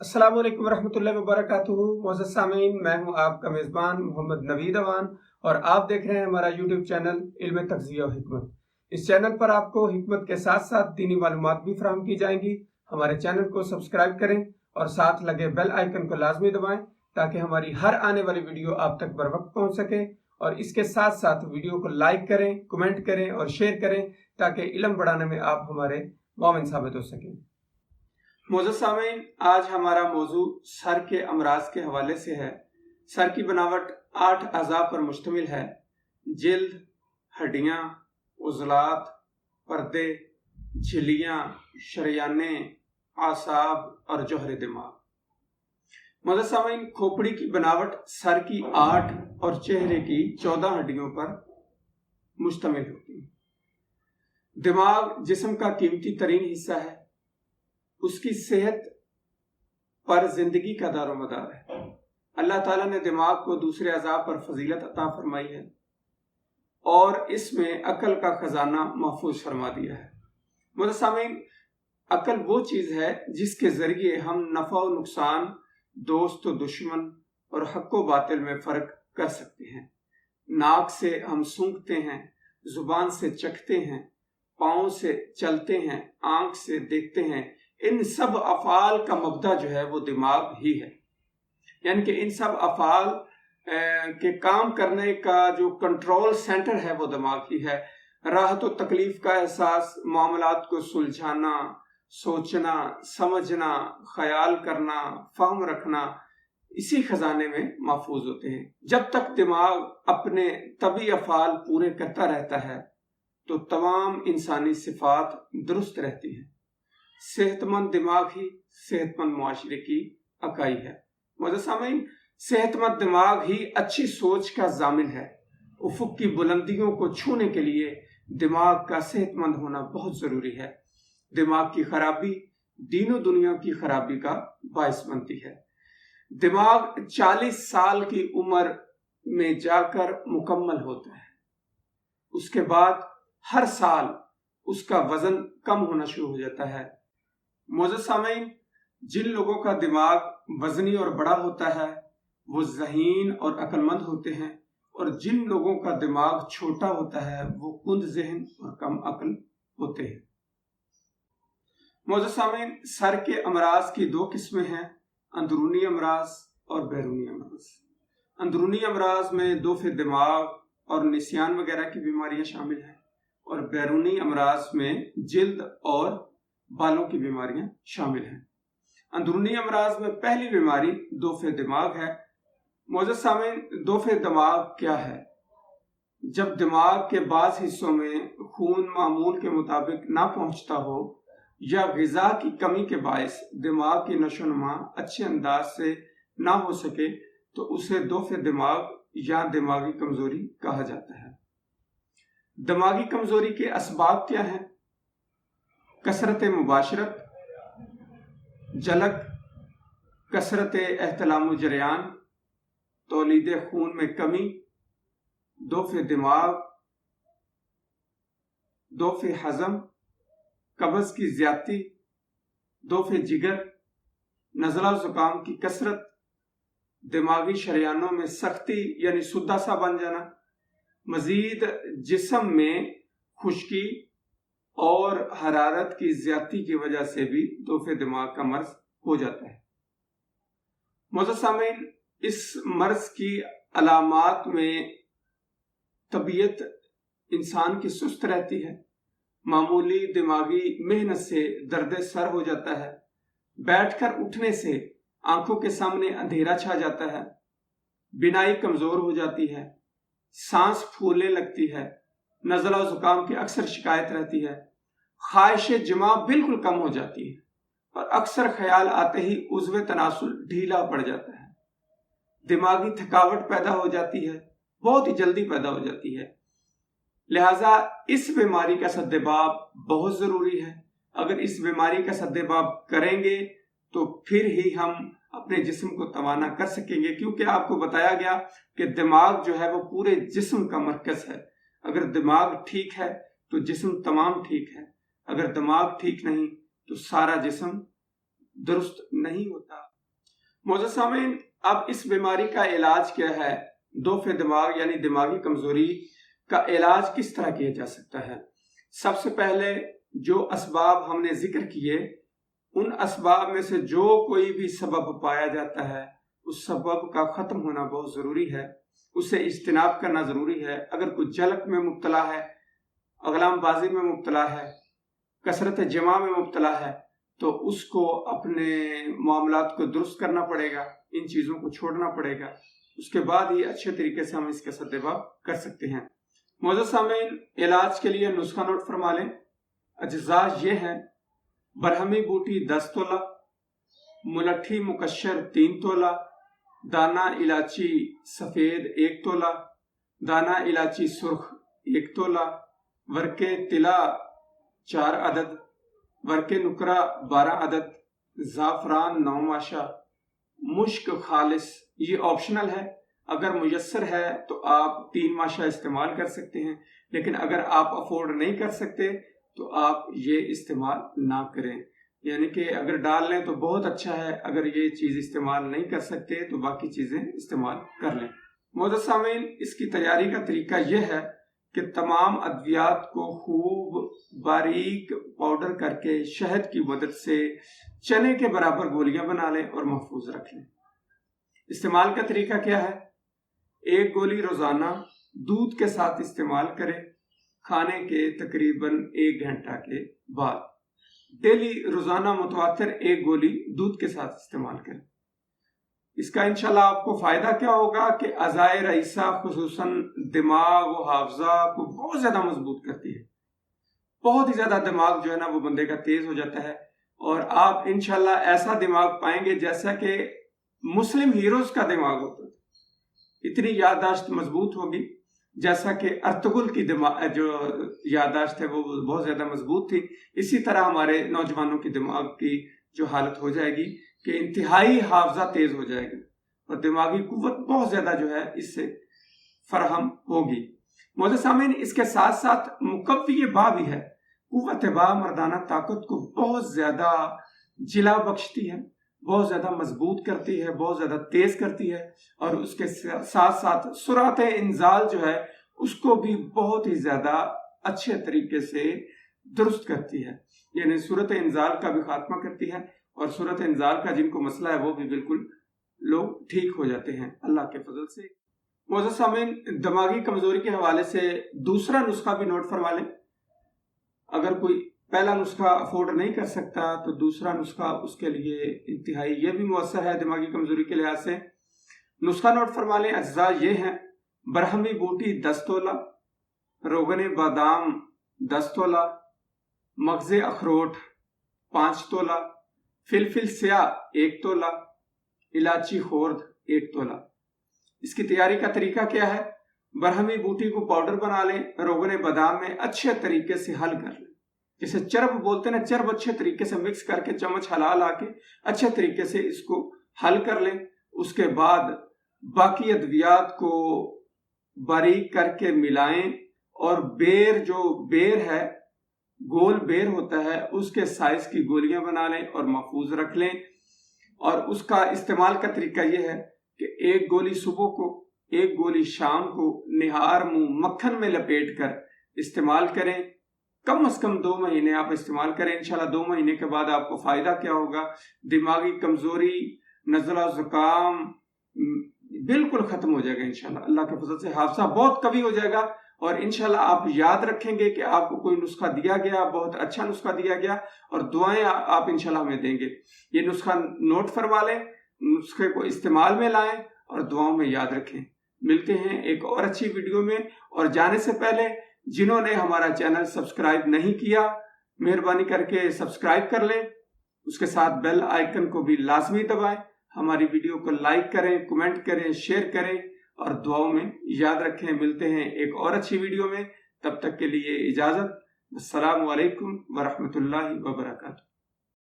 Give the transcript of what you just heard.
अस्सलाम वालेकुम रहमतुल्लाहि व बरकातुहू। मोअज़्ज़ज़ सामीन, मैं हूं आपका मेज़बान मोहम्मद नवीद अवान और आप देख रहे हैं हमारा यूट्यूब चैनल इल्म तग़ज़िया व हिकमत। इस चैनल पर आपको हिकमत के साथ साथ दीनी मालूमात भी फराहम की जाएंगी। हमारे चैनल को सब्सक्राइब करें और साथ लगे बेल आइकन को लाजमी दबाएं ताकि हमारी हर आने वाली वीडियो आप तक बर वक्त पहुँच सके। और इसके साथ साथ वीडियो को लाइक करें, कमेंट करें और शेयर करें ताकि इल्म बढ़ाने में आप हमारे मुआविन साबित हो सकें। मोअज़्ज़ज़ सामीन, आज हमारा मौजू सर के अमराज के हवाले से है। सर की बनावट 8 अज़ा पर मुश्तमिल है। जिल्द, हड्डियाँ, उज़लात, पर्दे, झिल्लियाँ, शरियाने, आसाब और जौहर दिमाग। मोअज़्ज़ज़ सामीन, खोपड़ी की बनावट सर की 8 और चेहरे की 14 हड्डियों पर मुश्तमिल होती है। दिमाग जिस्म का कीमती तरीन हिस्सा है। उसकी सेहत पर जिंदगी का दारोमदार है। अल्लाह ताला ने दिमाग को दूसरे अज़ा पर फजीलत अता फरमाई है और इसमें अकल का खजाना महफूज फरमा दिया है। मोअज़्ज़ज़ सामीन, अकल वो चीज़ है जिसके ज़रिए हम नफ़ा और नुकसान, दोस्त और दुश्मन और हक़ व बातिल में फ़र्क कर सकते हैं। नाक से हम सूंघते हैं, ज़ुबान से चखते हैं, पाँव से चलते हैं, आँख से देखते हैं। इन सब अफ़ाल का मबदा जो है वो दिमाग ही है। यानी कि इन सब अफ़ाल के काम करने का जो कंट्रोल सेंटर है वो दिमाग ही है। राहत और तकलीफ का एहसास, मामलात को सुलझाना, सोचना, समझना, ख्याल करना, फहम रखना, इसी खजाने में महफूज होते हैं। जब तक दिमाग अपने तबी अफ़ाल पूरे करता रहता है तो तमाम इंसानी सिफात दुरुस्त रहती हैं। सेहतमंद दिमाग ही सेहतमंद मुआशरे की अकाई है। मोअज़्ज़ज़ सामीन, सेहतमंद दिमाग ही अच्छी सोच का जामिन है। उफ़ुक़ की बुलंदियों को छूने के लिए दिमाग का सेहतमंद होना बहुत ज़रूरी है। दिमाग की खराबी दीनों दुनिया की खराबी का बाइस बनती है। दिमाग 40 साल की उम्र में जाकर मुकम्मल होता है। उसके बाद हर साल उसका वजन कम होना शुरू हो जाता है। मोअज़्ज़ज़ सामीन, जिन लोगों का दिमाग वजनी और बड़ा होता है वो ज़हीन और अक्लमंद होते हैं और जिन लोगों का दिमाग छोटा होता है वो कुंद ज़हन और कम अक्ल होते हैं। मोअज़्ज़ज़ सामीन, सर के अमराज की 2 किस्में हैं, अंदरूनी अमराज और बैरूनी अमराज। अंदरूनी अमराज में दोफ़े दिमाग और निस्यान वगैरह की बीमारियां शामिल हैं और बैरूनी अमराज में जिल्द और बालों की बीमारियां शामिल हैं। अंदरूनी अमराज में पहली बीमारी दोफ़े दिमाग है। मोअज़्ज़ज़ सामीन, दोफ़े दिमाग क्या है? जब दिमाग के बाज़ हिस्सों में खून मामूल के मुताबिक ना पहुंचता हो या ग़िज़ा की कमी के बायस दिमाग की नशोनुमा अच्छे अंदाज से ना हो सके तो उसे दोफ़े दिमाग या दिमागी कमज़ोरी कहा जाता है। दिमागी कमज़ोरी के असबाब क्या हैं? कसरत मुबाशरत, जलक, कसरत एहतलाम जरियान, तौलीद खून में कमी, दोफ़े दिमाग, दोफ़े हज़म, कब्ज़ की ज़्यादती, दोफ़े जिगर, नज़ला ज़ुकाम की कसरत, दिमागी शरियानों में सख्ती यानी सुद्दा सा बन जाना, मज़ीद जिस्म में खुश्की और हरारत की ज़्यादती की वजह से भी दोफ़े दिमाग का मर्ज हो जाता है। मोअज़्ज़ज़ सामीन, इस मर्ज की अलामात में तबीयत इंसान की सुस्त रहती है, मामूली दिमागी मेहनत से दर्द सर हो जाता है, बैठकर उठने से आंखों के सामने अंधेरा छा जाता है, बिनाई कमज़ोर हो जाती है, सांस फूलने लगती है, नज़ला ज़ुकाम की अक्सर शिकायत रहती है, ख्वाहिश जिमा बिल्कुल कम हो जाती है और अक्सर ख्याल आते ही उज़्व तनासुल ढीला पड़ जाता है। दिमागी थकावट पैदा हो जाती है, बहुत ही जल्दी पैदा हो जाती है। लिहाजा इस बीमारी का सद्देबाब बहुत ज़रूरी है। अगर इस बीमारी का सद्देबाब करेंगे तो फिर ही हम अपने जिस्म को तवाना कर सकेंगे, क्योंकि आपको बताया गया कि दिमाग जो है वो पूरे जिस्म का मरकज़ है। अगर दिमाग ठीक है तो जिस्म तमाम ठीक है, अगर दिमाग ठीक नहीं तो सारा जिस्म दुरुस्त नहीं होता। मोअज़्ज़िज़ सामीन, अब इस बीमारी का इलाज क्या है? दोफ़े दिमाग यानी दिमागी कमजोरी का इलाज किस तरह किया जा सकता है? सबसे पहले जो असबाब हमने जिक्र किए, उन असबाब में से जो कोई भी सबब पाया जाता है, उस सबब का ख़त्म होना बहुत ज़रूरी है, उससे इज्तिनाब करना ज़रूरी है। अगर कोई जलक में मुब्तला है, अगलामबाजी में मुब्तला है, कसरत जमा में मुब्तला है, तो उसको अपने मामलात को दुरुस्त करना पड़ेगा, इन चीज़ों को छोड़ना पड़ेगा। उसके बाद ही अच्छे तरीके से हम इसका सद्देबाब कर सकते हैं। मोअज़्ज़िज़ सामीन, इलाज के लिए नुस्खा नोट फरमा लें। अज्जा ये हैं: बरहमी बूटी 10 तोला, मुलट्ठी मुकश्शर 3 तोला, दाना इलाची सफ़ेद 1 तोला, दाना इलाची सुर्ख 1 तोला, वर्के तिला 4 अदद, वर्के नुकरा 12 अदद, ज़ाफ़रान 9 माशा, मुश्क खालिस ये ऑप्शनल है। अगर मुयस्सर है तो आप 3 माशा इस्तेमाल कर सकते हैं, लेकिन अगर आप अफोर्ड नहीं कर सकते तो आप ये इस्तेमाल ना करें। यानी कि अगर डाल लें तो बहुत अच्छा है, अगर ये चीज़ इस्तेमाल नहीं कर सकते तो बाकी चीज़ें इस्तेमाल कर लें। मोअज़्ज़िज़ सामीन, इसकी तैयारी का तरीका यह है कि तमाम अद्वियात को खूब बारीक पाउडर करके शहद की मदद से चने के बराबर गोलियां बना लें और महफूज रख लें। इस्तेमाल का तरीका क्या है? 1 गोली रोजाना दूध के साथ इस्तेमाल करें, खाने के तकरीबन 1 घंटा के बाद। डेली रोजाना मुतवातिर 1 गोली दूध के साथ इस्तेमाल करें। इसका इंशाल्लाह आपको फायदा क्या होगा कि अज़ाए रईसा खुसूसन दिमाग और हाफजा को बहुत ज्यादा मजबूत करती है। बहुत ही ज्यादा दिमाग जो है ना वो बंदे का तेज हो जाता है, और आप इंशाल्लाह ऐसा दिमाग पाएंगे जैसा कि मुस्लिम हीरोज का दिमाग होता है। इतनी याददाश्त मजबूत होगी, जैसा कि अर्तुगरुल की दिमाग जो याददाश्त है वो बहुत ज्यादा मजबूत थी। इसी तरह हमारे नौजवानों की दिमाग की जो हालत हो जाएगी कि इंतहाई हाफजा तेज हो जाएगा और दिमागी कुव्वत बहुत ज्यादा जो है इससे फराहम होगी। मोअज़्ज़िज़ सामीन, इसके साथ साथ मुकव्वी बा भी है। कुव्वत बा मर्दाना ताकत को बहुत ज्यादा जिला बख्शती है, बहुत ज्यादा मजबूत करती है, बहुत ज्यादा तेज करती है, और उसके साथ साथ सुरात इंजाल जो है उसको भी बहुत ही ज्यादा अच्छे तरीके से दुरुस्त करती है। यानी सूरत इंजाल का भी खात्मा करती है, और सूरत इंजाल का जिनको मसला है वो भी बिल्कुल लोग ठीक हो जाते हैं अल्लाह के फजल से। मोअज़्ज़िज़ सामीन, दिमागी कमजोरी के हवाले से दूसरा नुस्खा भी नोट फरमा लें। अगर कोई पहला नुस्खा अफोर्ड नहीं कर सकता तो दूसरा नुस्खा उसके लिए इंतहाई ये भी मुअस्सर है दिमागी कमजोरी के लिहाज से। नुस्खा नोट फरमा लें। अज्जा ये हैं: बरहमी बूटी 10 तोला, रोगन बादाम 10 तोला, मगज़े अखरोट 5 तोला, फिलफिल स्याह 1 तोला, इलाची खोर्द 1 तोला। इसकी तैयारी का तरीका क्या है? बरहमी बूटी को पाउडर बना लें, रोगन बादाम में अच्छे तरीके से हल कर लें, जिसे चरब बोलते हैं, चरब अच्छे तरीके से मिक्स करके चम्मच हला ला के अच्छे तरीके से इसको हल कर लें। उसके बाद बाकी अद्वियात को बारीक करके मिलाएं, और बेर जो बेर है, गोल बेर होता है, उसके साइज की गोलियां बना लें और महफूज रख लें। और उसका इस्तेमाल का तरीका यह है कि 1 गोली सुबह को, 1 गोली शाम को निहार मुंह मक्खन में लपेट कर इस्तेमाल करें। कम से कम 2 महीने आप इस्तेमाल करें। इंशाल्लाह 2 महीने के बाद आपको फायदा क्या होगा? दिमागी कमजोरी, नज़ला जुकाम बिल्कुल खत्म हो जाएगा इंशाल्लाह अल्लाह के फजल से। हाफजा बहुत कवी हो जाएगा, और इंशाल्लाह आप याद रखेंगे कि आपको कोई नुस्खा दिया गया, बहुत अच्छा नुस्खा दिया गया, और दुआएं आप इंशाल्लाह हमें देंगे। ये नुस्खा नोट फरमा लें, नुस्खे को इस्तेमाल में लाएं और दुआओं में याद रखें। मिलते हैं एक और अच्छी वीडियो में, और जाने से पहले जिन्होंने हमारा चैनल सब्सक्राइब नहीं किया, मेहरबानी करके सब्सक्राइब कर लें, उसके साथ बेल आइकन को भी लाजमी दबाएं। हमारी वीडियो को लाइक करें, कमेंट करें, शेयर करें, और दुआओं में याद रखें। मिलते हैं एक और अच्छी वीडियो में, तब तक के लिए इजाजत। अस्सलामु अलैकुम व रहमतुल्लाहि व बरकातुहू।